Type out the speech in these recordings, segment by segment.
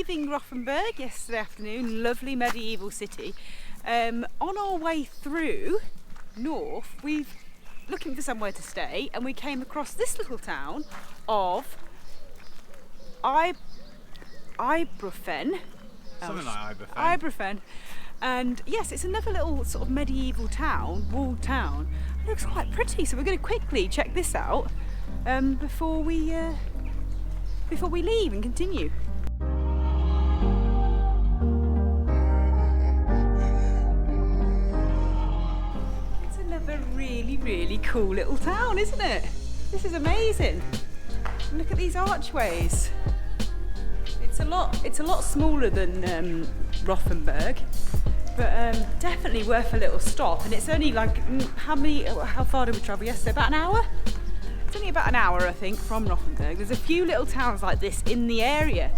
leaving Rothenberg yesterday afternoon, lovely medieval city. On our way through north, we've looking for somewhere to stay, and we came across this little town of IPHOFEN. Something like IPHOFEN. IPHOFEN. And yes, it's another little sort of medieval town, walled town. It looks quite pretty, so we're going to quickly check this out before we leave and continue. It's another really cool little town, isn't it? This is amazing. Look at these archways. It's a lot smaller than Rothenberg, but definitely worth a little stop. And it's only like how far did we travel yesterday? About an hour? It's only about an hour, I think, from Rothenberg. There's a few little towns like this in the area.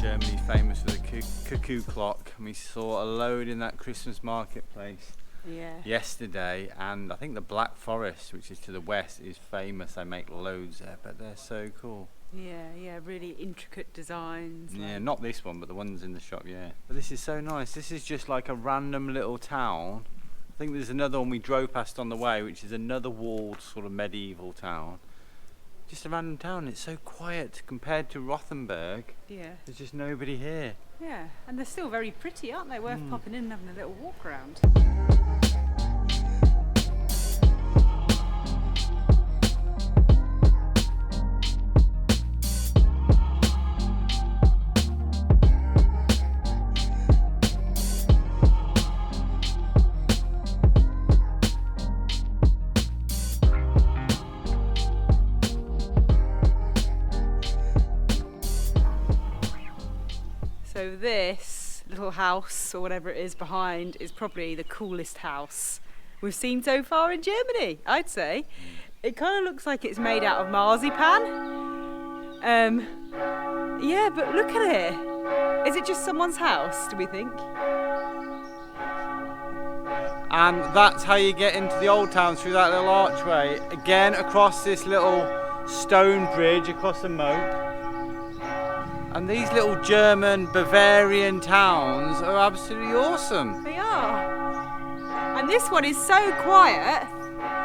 Germany's famous for the cuckoo clock, and we saw a load in that Christmas marketplace. Yeah. Yesterday, and I think the Black Forest, which is to the west, is famous. They make loads there, but they're so cool. Yeah, really intricate designs. Yeah, not this one, but the ones in the shop, yeah. But this is so nice. This is just like a random little town. I think there's another one we drove past on the way, which is another walled sort of medieval town. Just a random town. It's so quiet compared to Rothenberg. Yeah. There's just nobody here. Yeah, and they're still very pretty, aren't they? Worth popping in and having a little walk around. So this little house, or whatever it is behind, is probably the coolest house we've seen so far in Germany, I'd say. It kind of looks like it's made out of marzipan. Yeah, but look at it. Is it just someone's house, do we think? And that's how you get into the old town, through that little archway. Again, across this little stone bridge across the moat. And these little German Bavarian towns are absolutely awesome. They are. And this one is so quiet.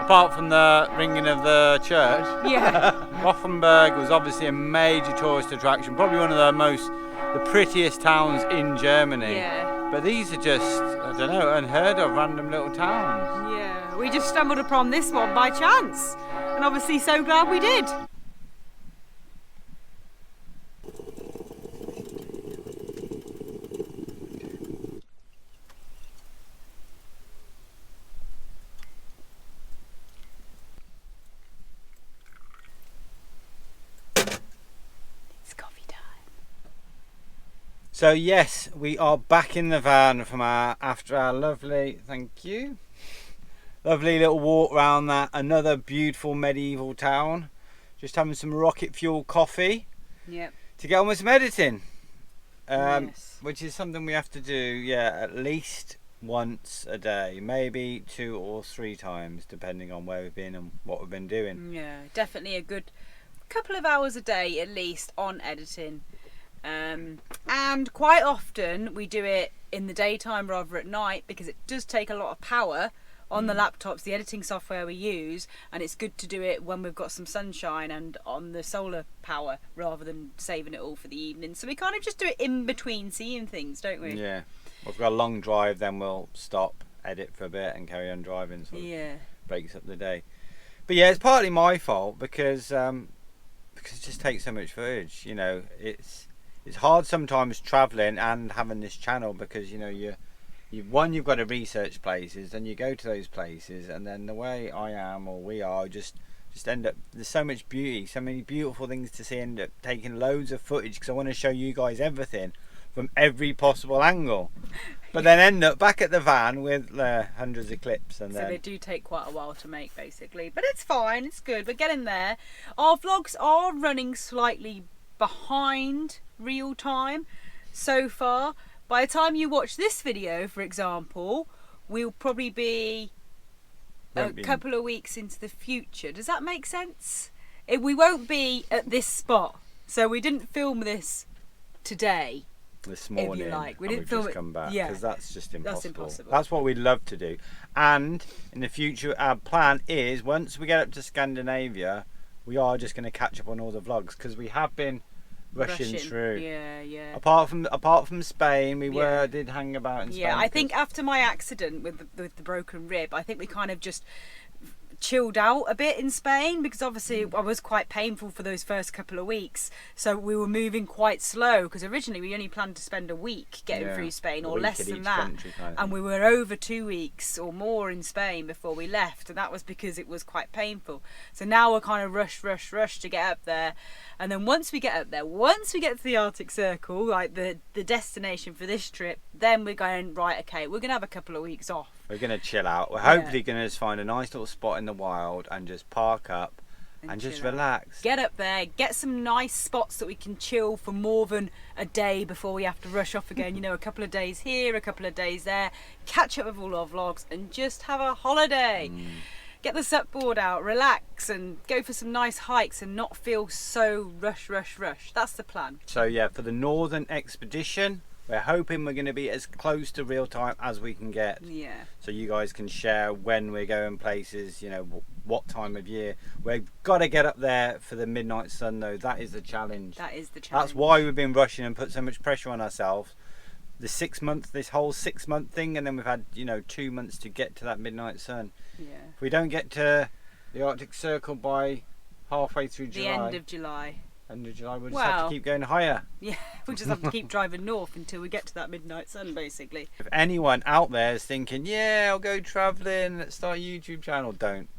Apart from the ringing of the church. Yeah. Rothenberg was obviously a major tourist attraction, probably one of the prettiest towns in Germany. Yeah. But these are just, I don't know, unheard of random little towns. Yeah, we just stumbled upon this one by chance. And obviously so glad we did. So yes, we are back in the van from after our lovely, thank you, lovely little walk around that another beautiful medieval town. Just having some rocket fuel coffee. Yep. To get on with some editing, Yes. which is something we have to do, yeah, at least once a day, maybe 2 or 3 times, depending on where we've been and what we've been doing. Yeah, definitely a good couple of hours a day at least on editing. And quite often we do it in the daytime rather at night, because it does take a lot of power on the laptops, the editing software we use, and it's good to do it when we've got some sunshine and on the solar power rather than saving it all for the evening. So we kind of just do it in between seeing things, don't we? Yeah. Well, if we've got a long drive, then we'll stop, edit for a bit and carry on driving, so Yeah. breaks up the day. But yeah, it's partly my fault because it just takes so much footage. You know, it's hard sometimes travelling and having this channel, because you know you've got to research places, and you go to those places, and then the way I am or we are just end up, there's so much beauty, so many beautiful things to see, end up taking loads of footage because I want to show you guys everything from every possible angle, but then end up back at the van with hundreds of clips, and So then they do take quite a while to make, basically, but it's fine, it's good, we're getting there. Our vlogs are running slightly behind real time so far. By the time you watch this video, for example, we'll probably be a couple of weeks into the future. Does that make sense? We won't be at this spot. So we didn't film this today. This morning, if you like. We and didn't we've film just come back, yeah, because that's just impossible. That's impossible. That's what we'd love to do. And in the future, our plan is, once we get up to Scandinavia, we are just going to catch up on all the vlogs, because we have been rushing through. Yeah. Apart from Spain, we did hang about in Spain. Yeah, I think after my accident with the broken rib, I think we kind of just chilled out a bit in Spain, because obviously I was quite painful for those first couple of weeks, so we were moving quite slow, because originally we only planned to spend a week getting through Spain, or less than that, and we were over 2 weeks or more in Spain before we left, and that was because it was quite painful. So now we're kind of rush to get up there, and then once we get up there, once we get to the Arctic Circle, like the destination for this trip, then we're going, right, okay, we're gonna have a couple of weeks off. We're going to chill out. We're hopefully going to just find a nice little spot in the wild and just park up and just relax. Get up there, get some nice spots that we can chill for more than a day before we have to rush off again. You know, a couple of days here, a couple of days there. Catch up with all our vlogs and just have a holiday. Get the supboard out, relax, and go for some nice hikes and not feel so rush. That's the plan. So yeah, for the Northern Expedition, we're hoping we're going to be as close to real time as we can get. Yeah. So you guys can share when we're going places, you know, what time of year. We've got to get up there for the midnight sun though. That is the challenge. That is the challenge. That's why we've been rushing and put so much pressure on ourselves. The 6 months, this whole 6 month thing, and then we've had, you know, 2 months to get to that midnight sun. Yeah. If we don't get to the Arctic Circle by halfway through July. The end of July. End of July, we'll just have to keep going higher. Yeah, we'll just have to keep driving north until we get to that midnight sun, basically. If anyone out there is thinking, yeah, I'll go travelling, let's start a YouTube channel, don't.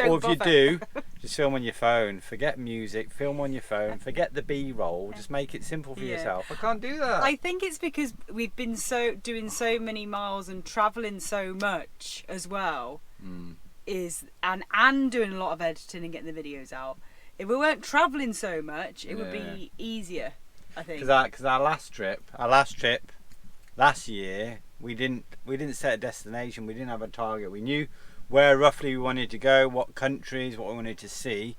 Or if you do, just film on your phone. Forget music, film on your phone. Forget the B-roll. Just make it simple for yourself. I can't do that. I think it's because we've been doing so many miles and travelling so much as well, and doing a lot of editing and getting the videos out. If we weren't travelling so much, it would be easier, I think. Because our last trip last year, we didn't set a destination. We didn't have a target. We knew where roughly we wanted to go, what countries, what we wanted to see,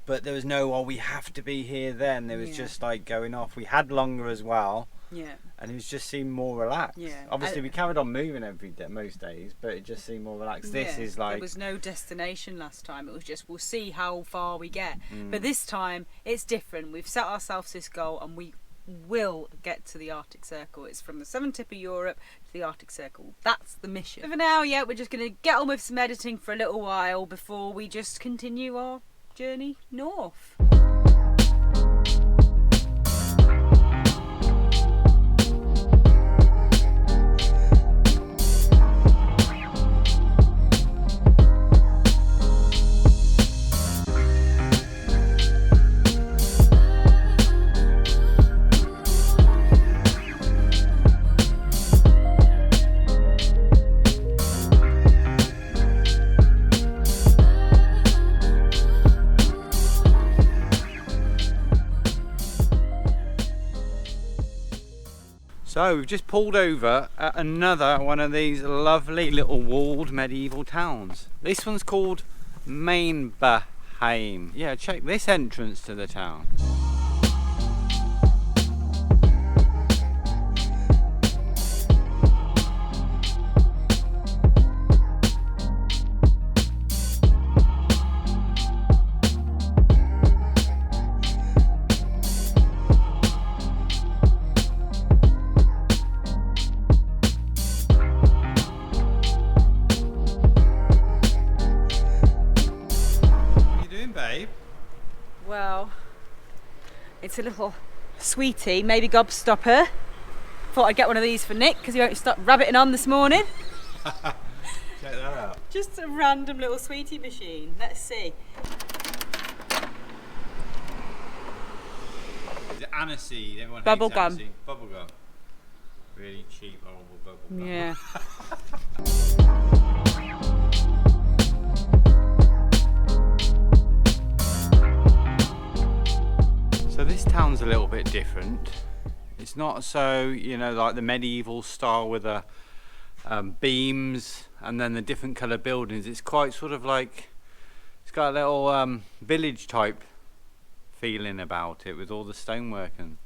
but there was no, we have to be here then. There was just like going off. We had longer as well. Yeah. And it was just seemed more relaxed. Yeah. Obviously, we carried on moving most days, but it just seemed more relaxed. This is like... There was no destination last time. It was just, we'll see how far we get. But this time, it's different. We've set ourselves this goal, and we will get to the Arctic Circle. It's from the southern tip of Europe to the Arctic Circle. That's the mission. For now, we're just going to get on with some editing for a little while before we just continue our journey north. So we've just pulled over at another one of these lovely little walled medieval towns. This one's called MAINBERNHEIM. Yeah, check this entrance to the town. Well, it's a little sweetie, maybe gobstopper. Thought I'd get one of these for Nick because he won't stop rabbiting on this morning. Check that out. Just a random little sweetie machine. Let's see. Is it aniseed? Everyone bubble hates gum. Aniseed. Bubble gum. Really cheap, horrible bubble gum. Yeah. So this town It's not so, you know, like the medieval style with the beams and then the different colour buildings. It's quite sort of like, it's got a little village type feeling about it with all the stonework, and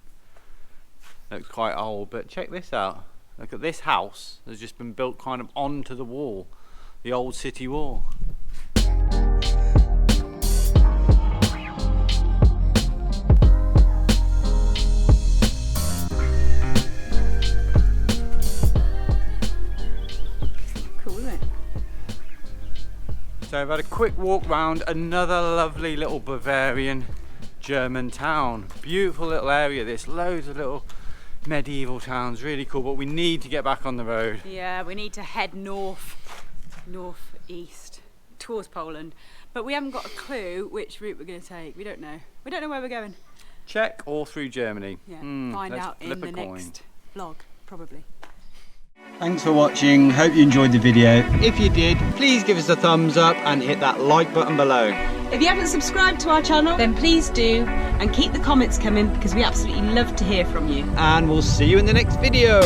looks quite old. But check this out. Look at this house. Has just been built kind of onto the wall, the old city wall. Cool, isn't it? So I've had a quick walk round another lovely little Bavarian German town. Beautiful little area this, loads of little medieval towns, really cool, but we need to get back on the road. Yeah, we need to head northeast towards Poland, but we haven't got a clue which route we're going to take. We don't know where we're going. Czech or through Germany. Yeah, find out in the next vlog, probably. Thanks for watching, hope you enjoyed the video. If you did, please give us a thumbs up and hit that like button below. If you haven't subscribed to our channel, then please do, and keep the comments coming because we absolutely love to hear from you. And we'll see you in the next video.